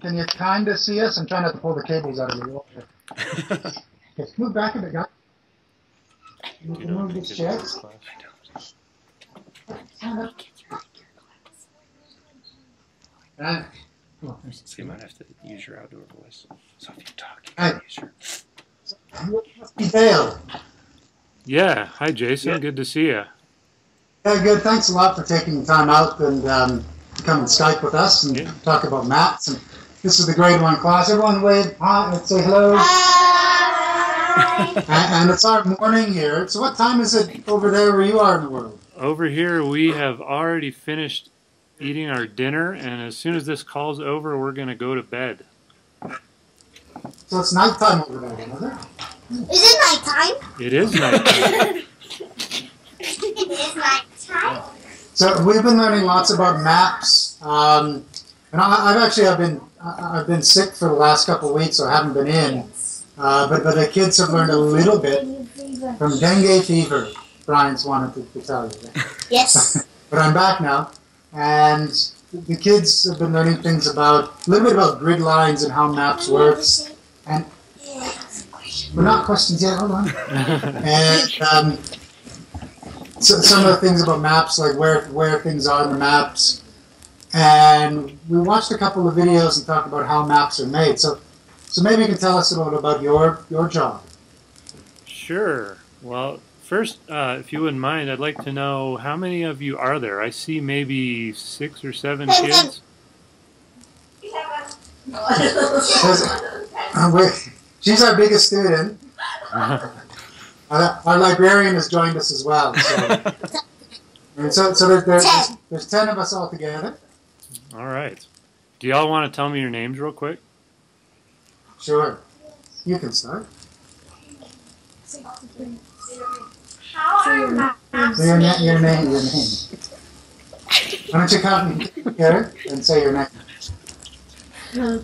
Can you kind of see us? I'm trying not to pull the cables out of the wall. Okay, move back a bit, guys. Move this chair. So you might have to use your outdoor voice. So if you talk, you can use your... Dale. Yeah. Hi, Jason. Good to see you. Yeah, good. Thanks a lot for taking the time out and come and Skype with us and talk about maps. And this is the grade 1 class. Everyone wave hi and say hello. Hi. And it's our morning here. So what time is it over there where you are in the world? Over here, we have already finished eating our dinner, and as soon as this call's over, we're going to go to bed. So it's nighttime over there, isn't it? Is it nighttime? It is nighttime. It is nighttime. So we've been learning lots about maps, and I've been sick for the last couple of weeks, so I haven't been in. But the kids have learned a little bit from dengue fever. Brian's wanted to tell you that. Yes. But I'm back now, and the kids have been learning things about a little bit about grid lines and how maps works. And we're not questions yet. Hold on. And so some of the things about maps, like where things are in the maps, and we watched a couple of videos and talked about how maps are made. So maybe you can tell us a little about your job. Sure. Well, first, if you wouldn't mind, I'd like to know how many of you are there? I see maybe 6 or 7 kids. She's our biggest student. Our librarian has joined us as well. So there's 10 of us all together. All right. Do y'all want to tell me your names real quick? Sure. You can start. How are maps So your name. Why don't you come here and say your name? You're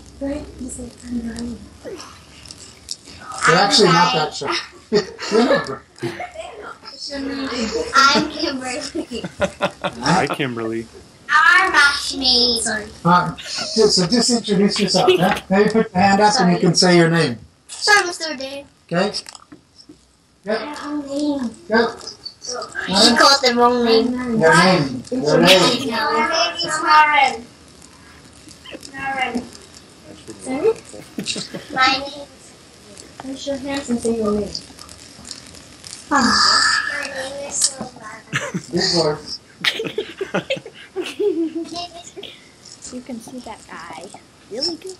actually not that sure. I'm Kimberly. Hi, Kimberly. Our maps made. Sorry. So just introduce yourself. Maybe put your hand up and you can say your name. Sorry, Mr. Dave. Okay? Yep. Go. She called the wrong name. Your name. Your name. My name is Maren. Sorry? My name is... Raise your hands and say your name. My name is Silva. Good words. You can see that guy. Really good.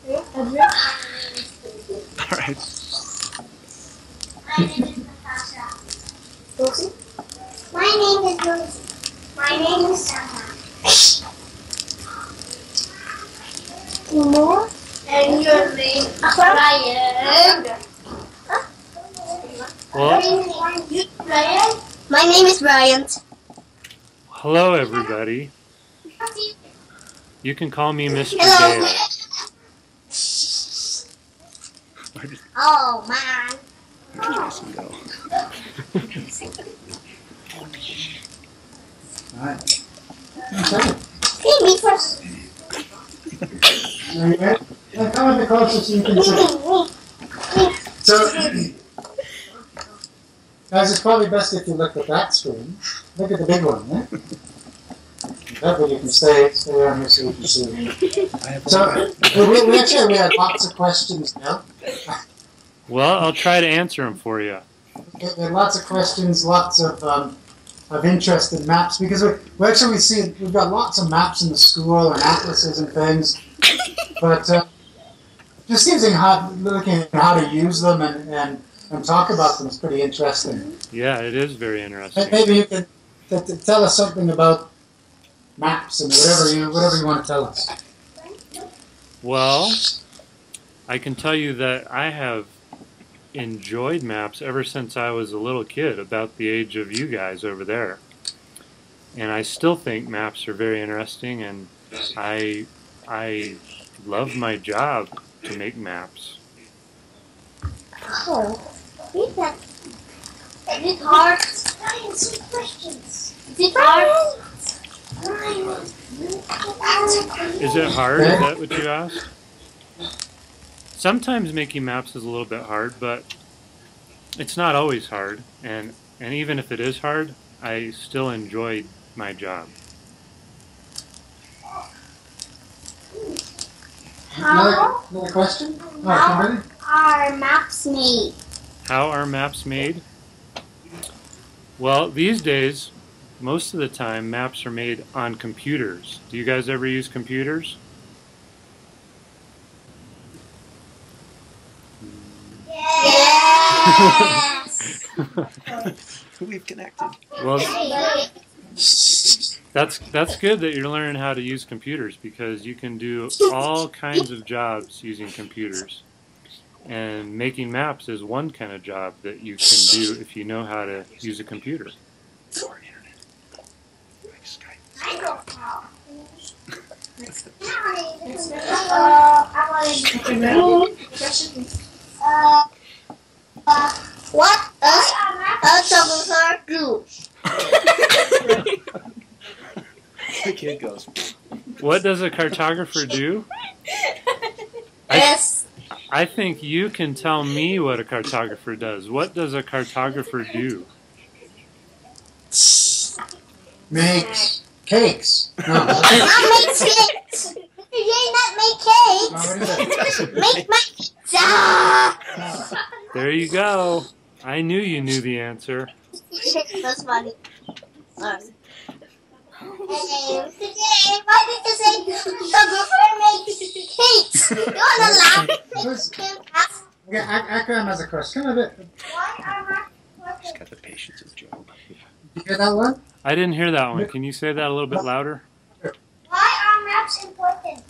All right. My name is Natasha. Rosie? My name is Rosie. My name is Sarah. More? And your name is Brian. Well, Brian? My name is Brian. hello, everybody. You can call me Mr. Hello. Dale. Oh, man. Jason, go. Alright. Okay. Hey, me first. Are you ready? Now come in the closest you can see. So, guys, it's probably best if you look at that screen. Look at the big one, yeah? That way you can stay on here so you can see. So, we had lots of questions now. Well, I'll try to answer them for you. We had lots of questions, lots of interest in maps, because we've got lots of maps in the school and atlases and things, but just looking at how to use them and talk about them is pretty interesting. Yeah, it is very interesting. Maybe you could tell us something about maps and whatever you want to tell us. Well, I can tell you that I have enjoyed maps ever since I was a little kid, about the age of you guys over there. And I still think maps are very interesting, and I love my job to make maps. Oh, read that. Is it hard? Brian, some questions. Is it hard? Brian, Is it hard? Is that what you asked? Sometimes making maps is a little bit hard, but it's not always hard. And even if it is hard, I still enjoy my job. Another question? How are maps made? How are maps made? Well, these days, most of the time, maps are made on computers. Do you guys ever use computers? Yes! We've connected. Well, that's good that you're learning how to use computers, because you can do all kinds of jobs using computers. And making maps is one kind of job that you can do if you know how to use a computer. Or internet. Like Skype. I don't know. What does a photographer do? The kid goes. What does a cartographer do? Yes. I think you can tell me what a cartographer does. What does a cartographer do? Makes cakes. No. Not make cakes. You not make cakes. What is it? Make my pizza. There you go. I knew you knew the answer. That's funny. Today, why did you say photographer makes cakes? You wanna laugh? Okay, Akram has a question. Come a bit. He's got the patience of Job. You hear that one? I didn't hear that one. Can you say that a little bit louder? Why are maps important?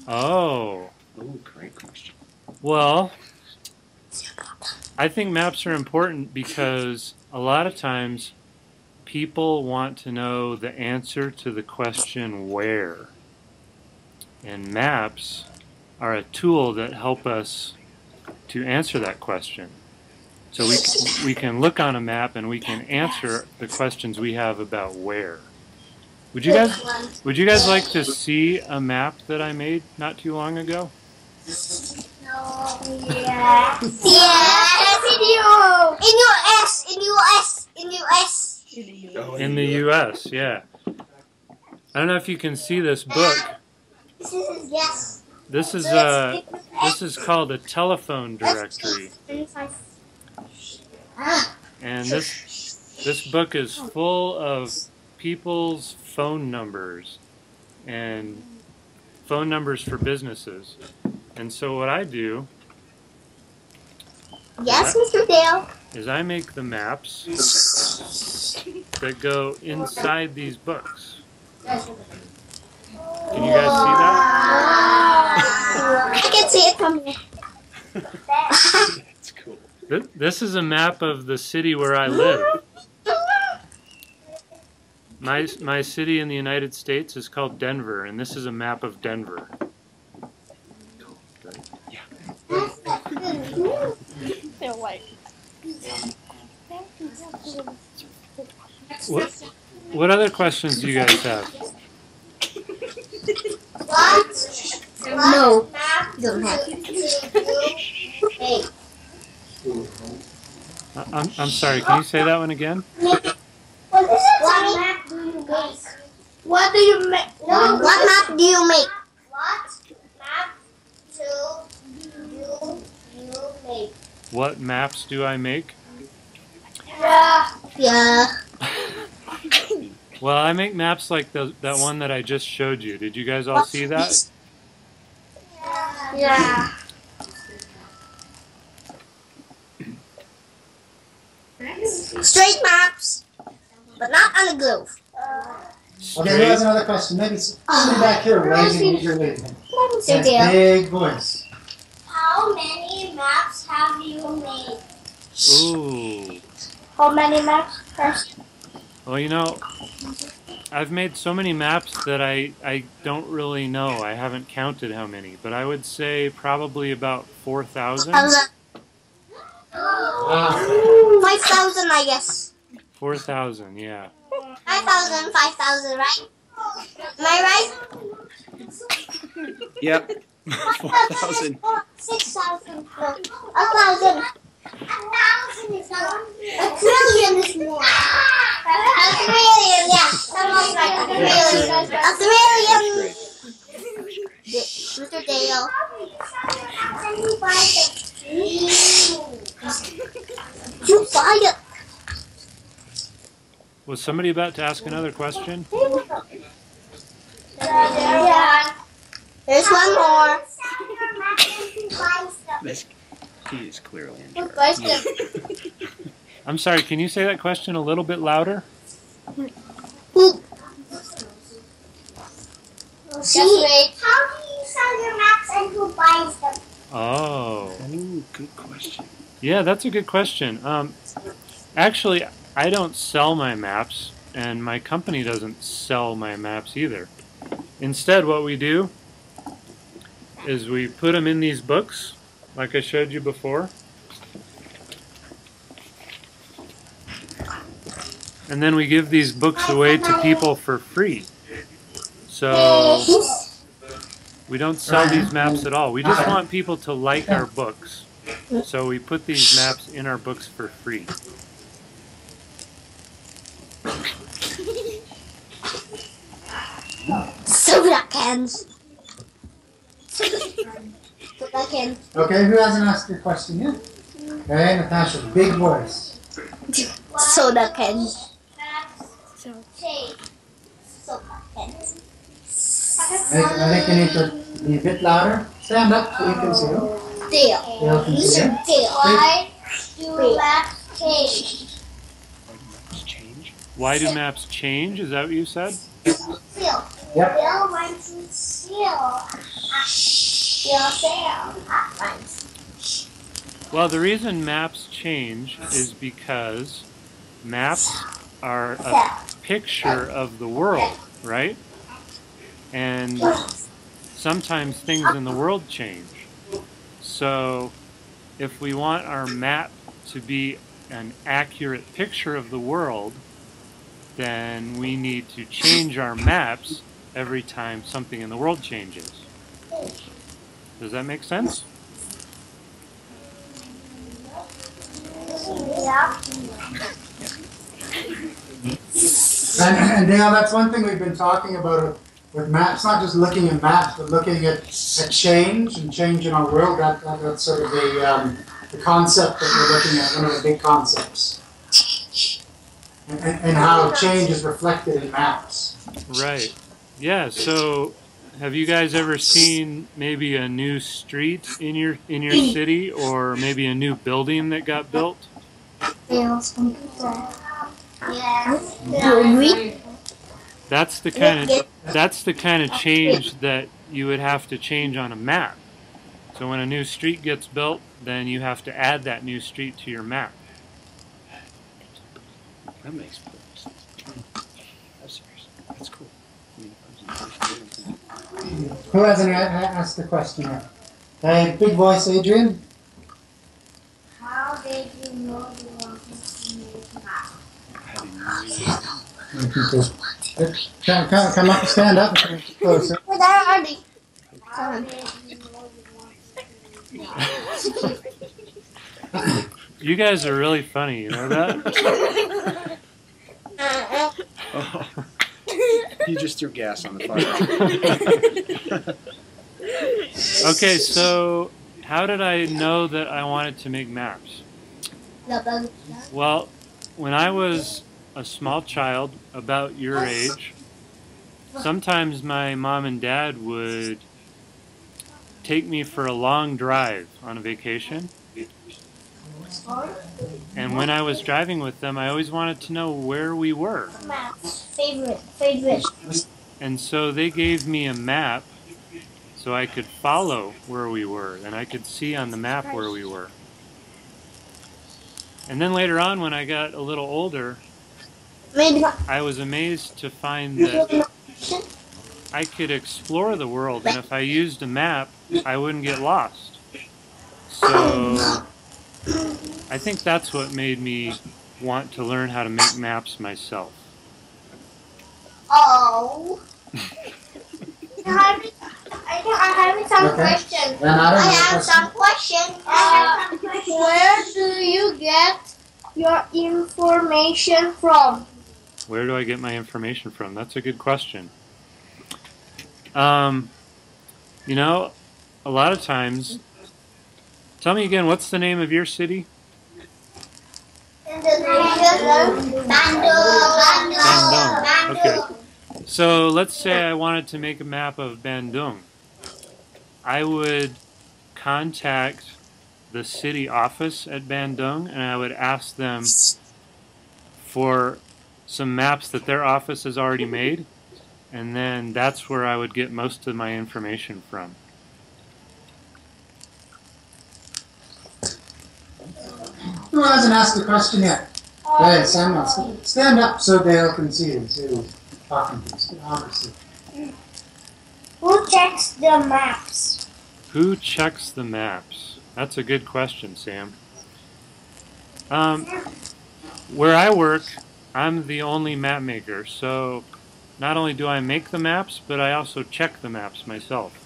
Oh. Oh, great question. Well, I think maps are important because a lot of times people want to know the answer to the question where. And maps are a tool that help us to answer that question. So we can look on a map and we can answer the questions we have about where. Would you guys like to see a map that I made not too long ago? No. Yes. Yes. In US. In the US, yeah. I don't know if you can see this book. This is yes. This is called a telephone directory. And this book is full of people's phone numbers and phone numbers for businesses. And so what I do Yes, Mr. Dale. is I make the maps that go inside these books. Can you guys see that? I can see it from here. That's cool. This is a map of the city where I live. My city in the United States is called Denver, and this is a map of Denver. Yeah. They're like. What other questions do you guys have? What? No. Don't have. Hey. I'm sorry, can you say that one again? What map do you make? What do you make? No, what map do you make? What map do you make? What maps do I make? Yeah. Well, I make maps like that one that I just showed you. Did you guys all see that? Yeah. Straight maps, but not on the glove. Okay, here's another question. Maybe somebody back here raising eagerly. Mr. Dale. Big voice. How many maps have you made? Ooh. How many maps first? Well, you know, I've made so many maps that I don't really know. I haven't counted how many, but I would say probably about 4,000. 5,000, I guess. 4,000, yeah. 5,000, 5,000, right? Am I right? Yep. 4,000. 6,000. 1,000. 1,000 is not. A trillion is more. A trillion, yeah. Someone's like a trillion. A trillion. Mr. Dale. You buy it. Was somebody about to ask another question? Yeah. There's one more. He is clearly in Who charge. buys them? I'm sorry, can you say that question a little bit louder? Who? See, how do you sell your maps and who buys them? Oh. Ooh, good question. Yeah, that's a good question. Actually, I don't sell my maps, and my company doesn't sell my maps either. Instead, what we do is we put them in these books, like I showed you before. And then we give these books away to people for free. So we don't sell these maps at all. We just want people to like our books. So we put these maps in our books for free. Soda cans. Soda cans. Okay, who hasn't asked your question yet? Okay, Natasha, big voice. Soda cans. So, Soda cans. I think you need to be a bit louder. Stand up so you can see them. Dale. Dale can see them. Dale. Why do maps change? Change. Why do maps change? Is that what you said? Seal. Yep. Bill went to seal. Seal. Well, the reason maps change is because maps are a picture of the world, right? And sometimes things in the world change. So if we want our map to be an accurate picture of the world, then we need to change our maps every time something in the world changes. Does that make sense? Yeah. And Dale, that's one thing we've been talking about with maps, not just looking at maps, but looking at change and change in our world. That's sort of the concept that we're looking at, one of the big concepts. And how change is reflected in maps. Right. Yeah, so have you guys ever seen maybe a new street in your city, or maybe a new building that got built? Yeah. That's the kind of change that you would have to change on a map. So when a new street gets built, then you have to add that new street to your map. That makes perfect sense. That's serious. That's cool. Who hasn't asked the question yet? Hey, big voice, Adrian. How did you know you wanted to make maps? Come up, stand up, closer. Where are they? Oh. You guys are really funny, you know that? Oh. You just threw gas on the fire. Okay, so how did I know that I wanted to make maps? Well, when I was a small child, about your age, sometimes my mom and dad would take me for a long drive on a vacation. And when I was driving with them, I always wanted to know where we were. Favorite. And so they gave me a map so I could follow where we were, and I could see on the map where we were. And then later on, when I got a little older, I was amazed to find that I could explore the world, and if I used a map, I wouldn't get lost. So I think that's what made me want to learn how to make maps myself. Oh. I have some Okay. questions. Then I don't I know have question. some questions. Where do you get your information from? Where do I get my information from? That's a good question. You know, a lot of times. Tell me again, what's the name of your city? Indonesia. Bandung. Okay. So let's say I wanted to make a map of Bandung. I would contact the city office at Bandung and I would ask them for some maps that their office has already made, and then that's where I would get most of my information from. Who hasn't asked a question yet? Go ahead, Samuel. Stand up so Dale can see you. See who's talking to us. Obviously. Who checks the maps? Who checks the maps? That's a good question, Sam. Where I work, I'm the only map maker, so not only do I make the maps, but I also check the maps myself.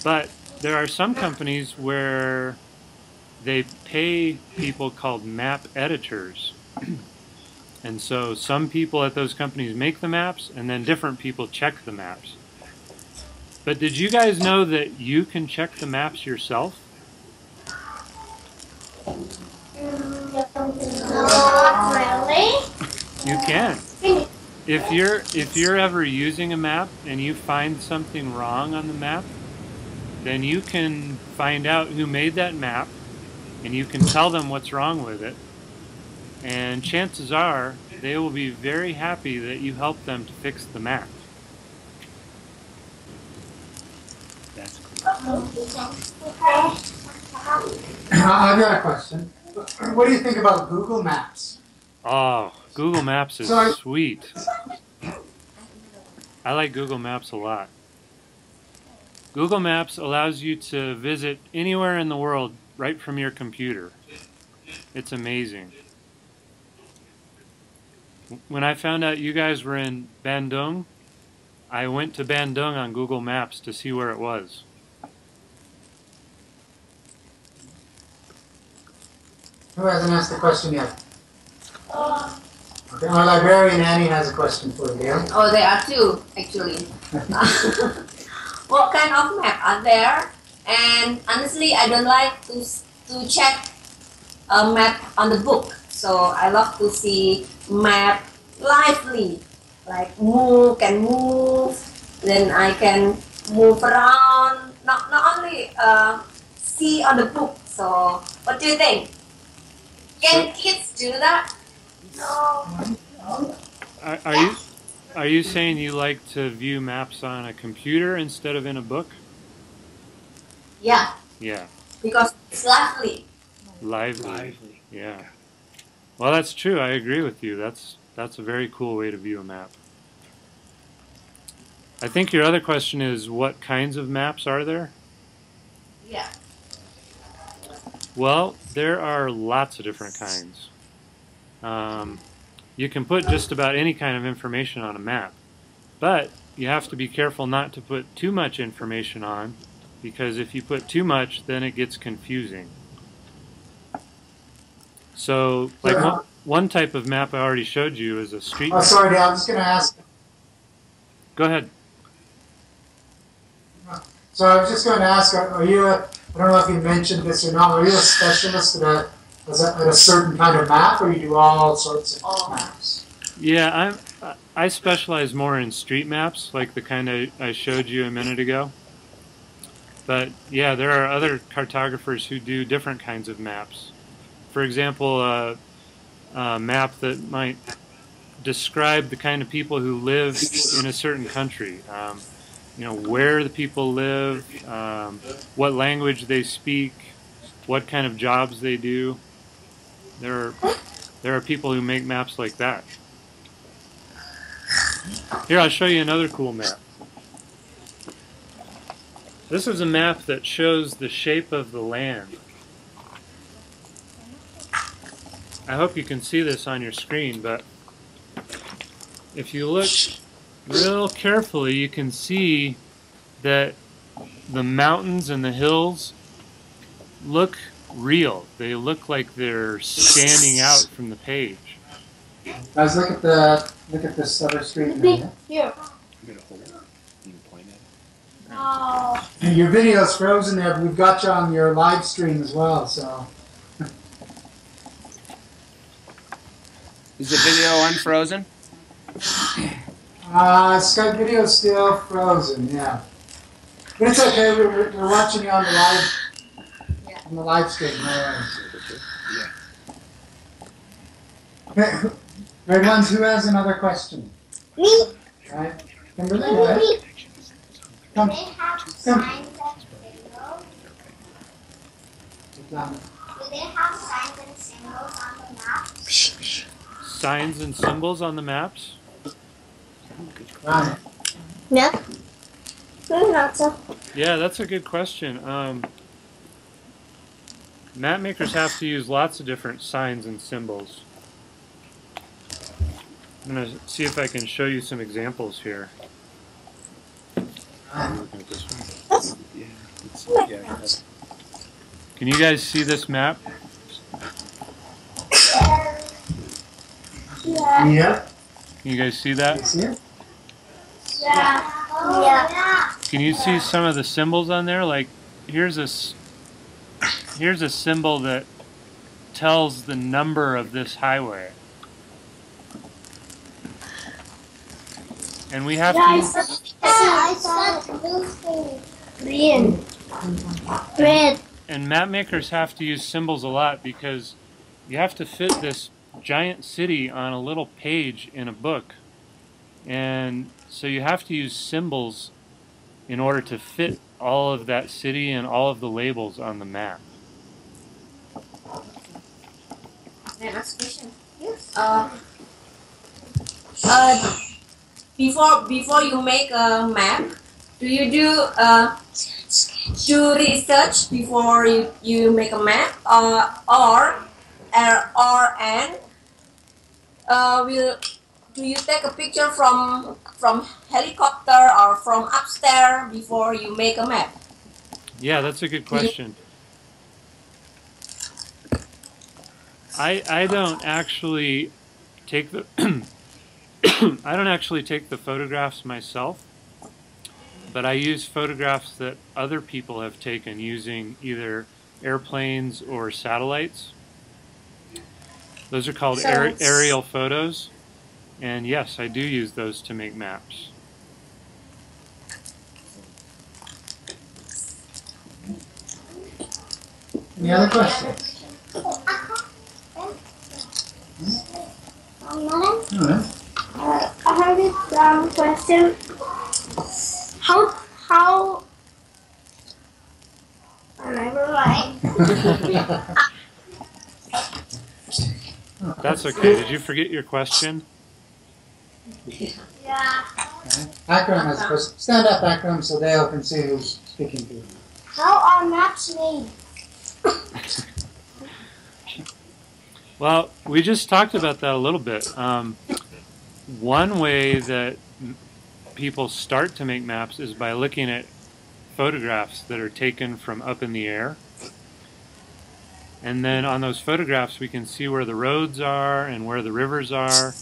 But there are some companies where they pay people called map editors. And so some people at those companies make the maps, and then different people check the maps. But did you guys know that you can check the maps yourself? Not really. You can. If you're ever using a map and you find something wrong on the map, then you can find out who made that map, and you can tell them what's wrong with it. And chances are they will be very happy that you helped them to fix the map. That's cool. I've got a question. What do you think about Google Maps? Oh, Google Maps is Sorry. sweet. I like Google Maps a lot. Google Maps allows you to visit anywhere in the world right from your computer. It's amazing. When I found out you guys were in Bandung, I went to Bandung on Google Maps to see where it was. Who hasn't asked a question yet? Okay, our librarian Annie has a question for you, Dale. Oh, there are two, actually. What kind of map are there? And honestly, I don't like to check a map on the book. So I love to see map lively, like can move. Then I can move around. Not only see on the book. So what do you think? Can kids do that? No. Are you saying you like to view maps on a computer instead of in a book? Yeah. Yeah. Because it's lively. Lively. Yeah. Well, that's true. I agree with you. That's a very cool way to view a map. I think your other question is, what kinds of maps are there? Yeah. Well, there are lots of different kinds. You can put just about any kind of information on a map, but you have to be careful not to put too much information on, because if you put too much, then it gets confusing. So, like one type of map I already showed you is a street map. Sorry, Dale, I'm just going to ask. Go ahead. So I was just going to ask, are you I don't know if you mentioned this or not, are you a specialist at a certain kind of map, or you do all sorts of maps? Yeah, I specialize more in street maps, like the kind I showed you a minute ago. But yeah, there are other cartographers who do different kinds of maps. For example, a map that might describe the kind of people who live in a certain country. You know, where the people live, what language they speak, what kind of jobs they do. There are people who make maps like that. Here, I'll show you another cool map. This is a map that shows the shape of the land. I hope you can see this on your screen, but if you look real carefully, you can see that the mountains and the hills look real. They look like they're standing out from the page. Guys, look at this other screen. Here. I'm gonna hold it. You can point at it. Oh. And your video's frozen there, but we've got you on your live stream as well. So. Is the video unfrozen? Skype video's still frozen. Yeah, but it's okay. We're watching you on the live stream. No worries. Okay, grade ones, who has another question? Me. Right. Kimberly, right? Come. Do they have Come. signs and symbols? Come. Do they have signs and symbols on the map? Signs and symbols on the maps? Right. No. Not so. Yeah, that's a good question. Map makers have to use lots of different signs and symbols. I'm going to see if I can show you some examples here. Looking at this one. Yeah. Can you guys see this map? Yeah. Yeah. Can you guys see that? You see it? Yeah. Yeah. Can you see some of the symbols on there? Like, here's a symbol that tells the number of this highway. And we have to... I saw blue thing. Green. Red. And map makers have to use symbols a lot because you have to fit this giant city on a little page in a book. And so you have to use symbols in order to fit all of that city and all of the labels on the map. Next question. Before you make a map, do you do research before you make a map, do you take a picture from helicopter or from upstairs before you make a map? Yeah, that's a good question. I don't actually take the I don't actually take the photographs myself, but I use photographs that other people have taken using either airplanes or satellites. Those are called aerial photos, and yes, I do use those to make maps. Any other questions? I have a question. How? I never mind. That's okay. Did you forget your question? Yeah. Akram has a question. Stand up, Akram, so Dale can see who's speaking to you. How are maps made? Well, we just talked about that a little bit. One way that people start to make maps is by looking at photographs that are taken from up in the air. And then on those photographs we can see where the roads are and where the rivers are,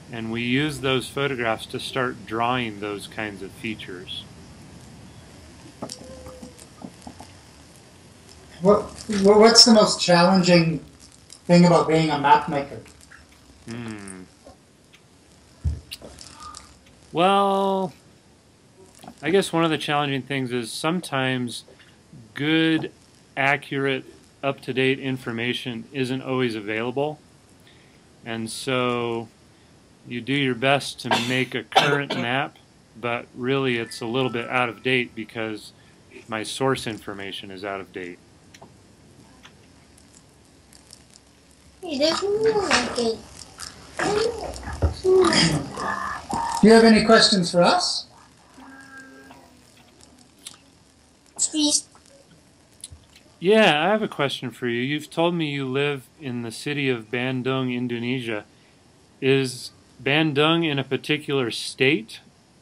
and we use those photographs to start drawing those kinds of features. What's the most challenging thing about being a map maker? Well, I guess one of the challenging things is sometimes good, accurate, up-to-date information isn't always available. And so you do your best to make a current map, but really it's a little bit out of date because my source information is out of date. Do you have any questions for us? Yeah, I have a question for you. You've told me you live in the city of Bandung, Indonesia. Is Bandung in a particular state?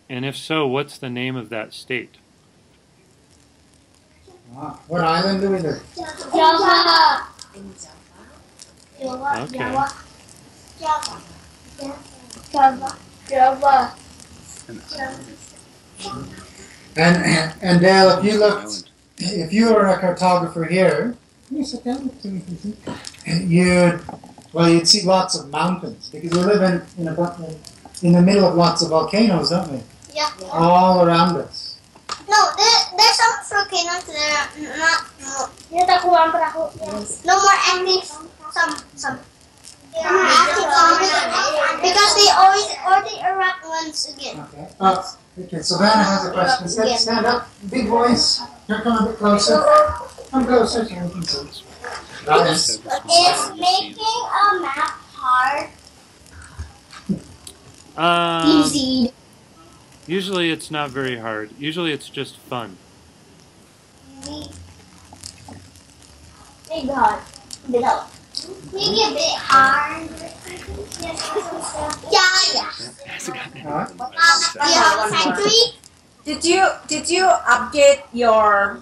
And if so, what's the name of that state? What island do we live? Java. In Java. Okay. Java. And Dale, if you looked, if you were a cartographer here, you'd see lots of mountains because we live in the middle of lots of volcanoes, don't we? Yeah. All around us. No, there's some volcanoes that are not no more active. Some. Because they always erupt once again. Okay. Okay. Savannah has a question. Stand up, big voice. Here, come a bit closer. Come closer. So we can see. Nice. Is making a map hard? Easy. Usually it's not very hard. Usually it's just fun. Maybe hard. Maybe a bit hard. Yeah. Factory. Did you update your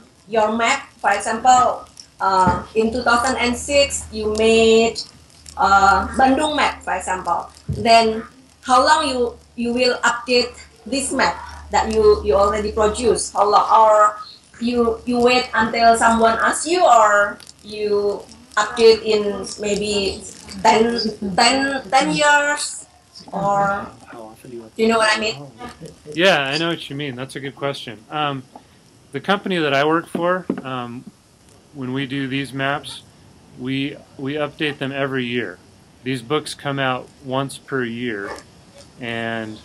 map? For example, in 2006 you made Bandung map, for example. Then how long you will update this map that you already produced? How long? Or you wait until someone asks you, or you update in maybe 10 years, or do you know what I mean? Yeah, I know what you mean. That's a good question. The company that I work for, when we do these maps, we update them every year. These books come out once per year, and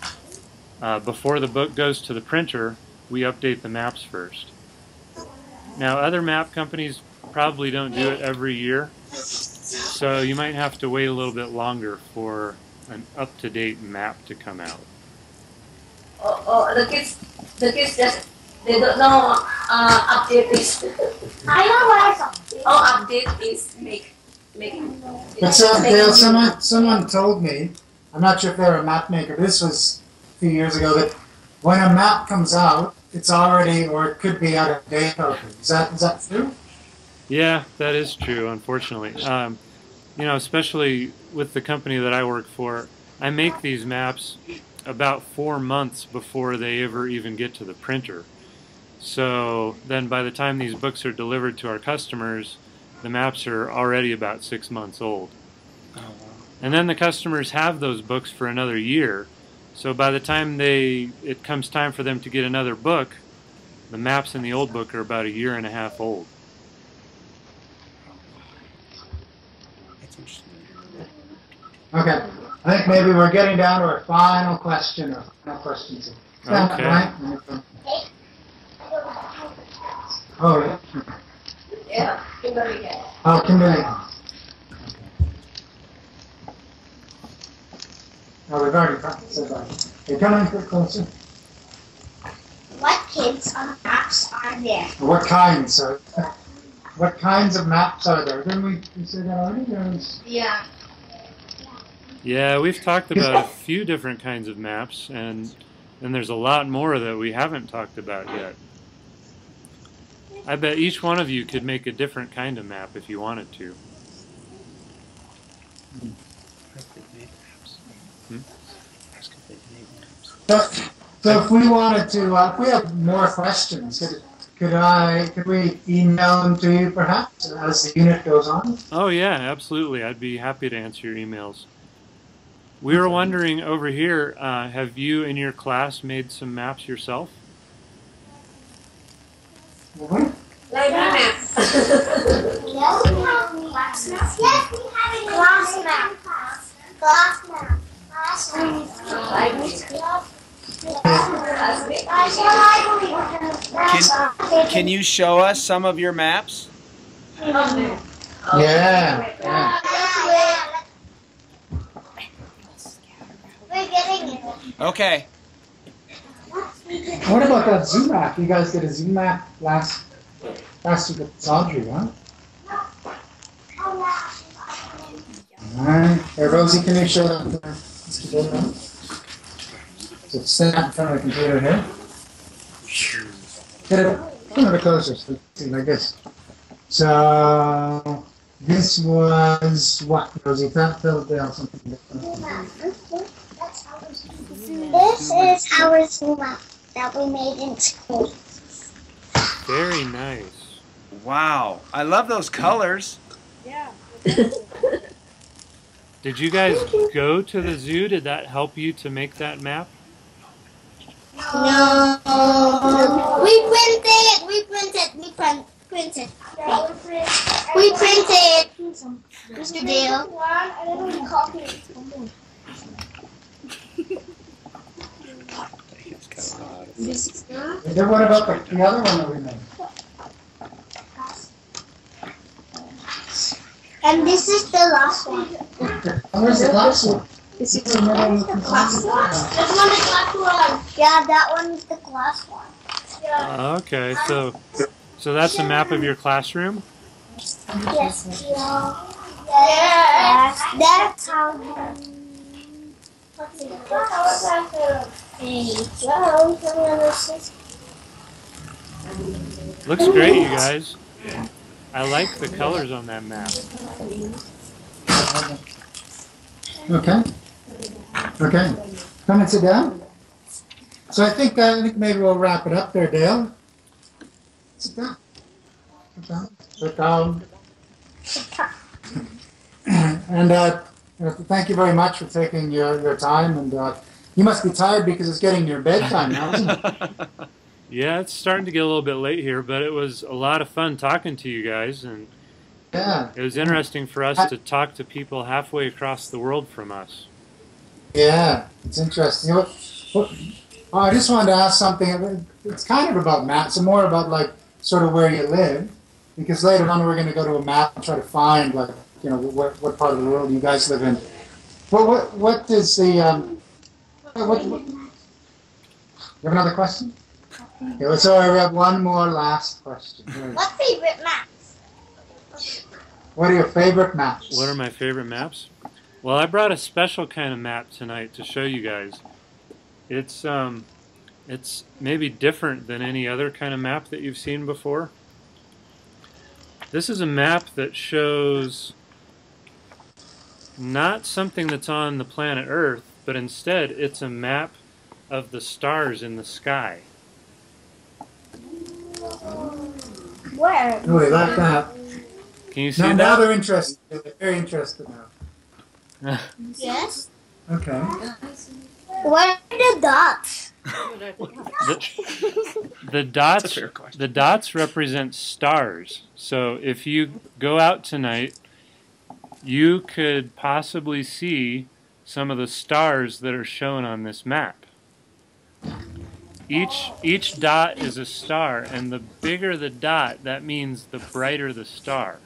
before the book goes to the printer, we update the maps first. Now, other map companies probably don't do it every year, so you might have to wait a little bit longer for an up-to-date map to come out. The kids just they don't know update is. I know what I saw. Update is making. But Dale, someone told me, I'm not sure if they're a map maker, but this was a few years ago, that when a map comes out, it's already, or it could be out of date. Is that true? Yeah, that is true, unfortunately. You know, especially with the company that I work for, I make these maps about 4 months before they ever even get to the printer. So then by the time these books are delivered to our customers, the maps are already about 6 months old. Oh, wow. And then the customers have those books for another year. So by the time it comes time for them to get another book, the maps in the old book are about 1.5 years old. That's interesting. Okay. I think maybe we're getting down to our final question or final questions. Stand up, Okay. right? Oh, yeah. Yeah, Kimberly. Oh, Kimberly. Oh, we've already said that. Okay, come in a bit closer. What kids on maps are there? What kinds? What kinds of maps are there? Didn't we say that already? Yeah. Yeah, we've talked about a few different kinds of maps, and there's a lot more that we haven't talked about yet. I bet each one of you could make a different kind of map if you wanted to. So if we wanted to, if we have more questions, could we email them to you perhaps as the unit goes on? Oh yeah, absolutely. I'd be happy to answer your emails. We were wondering over here, have you in your class made some maps yourself? Mm-hmm. Like map. Yes, we have a glass map. Can you show us some of your maps? Yeah. We're getting it. Okay. What about that Zoom map? You guys did a Zoom map last week at Audrey, huh? Alright. Hey, Rosie, can you show that to Mr. Dillon? So stand in front of the computer here. Get Come the closest. Let's see, like this. So this was what? Rosie, tell Dale something different. This is our zoo map that we made in school. Very nice. Wow, I love those colors. Yeah. Did you guys go to the zoo? Did that help you to make that map? No. We printed. We printed. Mr. Dale. And then what about the other one that we made? And this is the last one. Where's the last one? This is the last one. This one is the last one. Yeah, that one is the last one. Yeah. Okay, so that's a map of your classroom? Yes. Yes. That's how. Looks great, you guys. I like the colors on that map. Okay. Okay. Come and sit down. So I think maybe we'll wrap it up there, Dale. Sit down. Sit down. Sit down. And thank you very much for taking your time. And you must be tired because it's getting near bedtime now, isn't it? Yeah, it's starting to get a little bit late here, but it was a lot of fun talking to you guys, and Yeah. it was interesting for us to talk to people halfway across the world from us. Yeah, it's interesting. I just wanted to ask something. It's kind of about maps, and more about like sort of where you live, because later on we're going to go to a map and try to find like what part of the world you guys live in. What is the what? You have another question? Okay, so I have one more last question. What favorite maps? What are your favorite maps? What are my favorite maps? Well, I brought a special kind of map tonight to show you guys. It's maybe different than any other kind of map that you've seen before. This is a map that shows not something that's on the planet Earth, but instead it's a map of the stars in the sky. Where? Oh, they like that. Can you see Now that? they're interested. They're very interested now. Yes. Okay. What are the dots? The dots represent stars. So if you go out tonight, you could possibly see some of the stars that are shown on this map. Each dot is a star, and the bigger the dot, that means the brighter the star.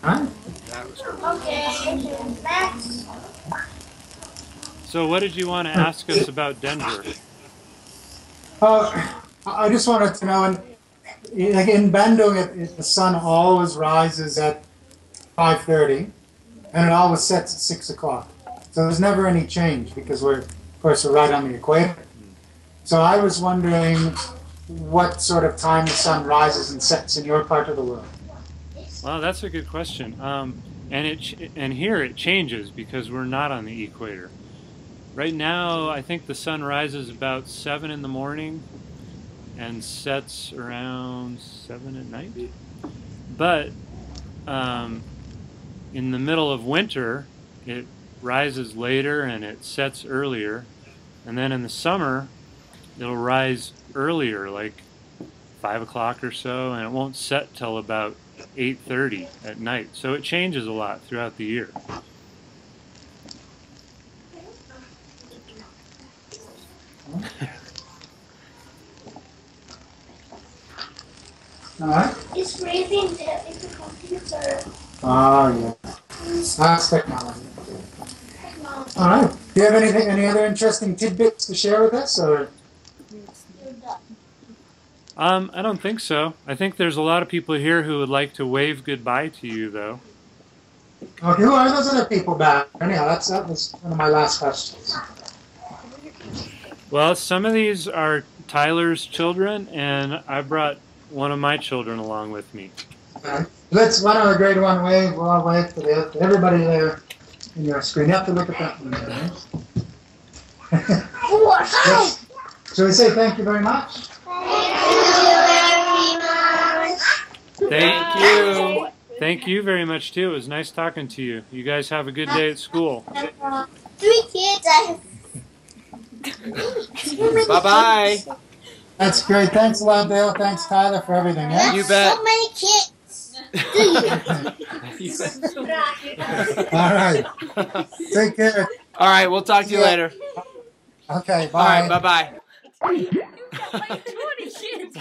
Huh? Okay. Next. So what did you want to ask us about Denver? I just wanted to know, like in Bandung, the sun always rises at 5:30, and it always sets at 6 o'clock. So there's never any change because we're right on the equator. So I was wondering what sort of time the sun rises and sets in your part of the world. Well, that's a good question. And here it changes because we're not on the equator. Right now, I think the sun rises about 7 in the morning and sets around 7 at night. But in the middle of winter, it rises later and it sets earlier. And then in the summer, it'll rise earlier, like 5 o'clock or so, and it won't set till about 8:30 at night. So it changes a lot throughout the year. All right. It's raising the computer. Oh, yeah. That's technology. All right. Do you have any other interesting tidbits to share with us, or? I don't think so. I think there's a lot of people here who would like to wave goodbye to you, though. Okay, who are those other people back? Anyhow, that was one of my last questions. Well, some of these are Tyler's children, and I brought one of my children along with me. Let's one other grade one wave. We'll all wave to everybody there in your screen. You have to look at that one. Yes. Shall we say thank you very much? Thank you. Thank you very much, too. It was nice talking to you. You guys have a good day at school. 3 kids. Bye-bye. That's great. Thanks a lot, Dale. Thanks, Tyler, for everything. Yeah? You bet. So many kids. All right. Take care. All right, we'll talk to you later. Okay, bye. All right, bye-bye. You got like 20 kids.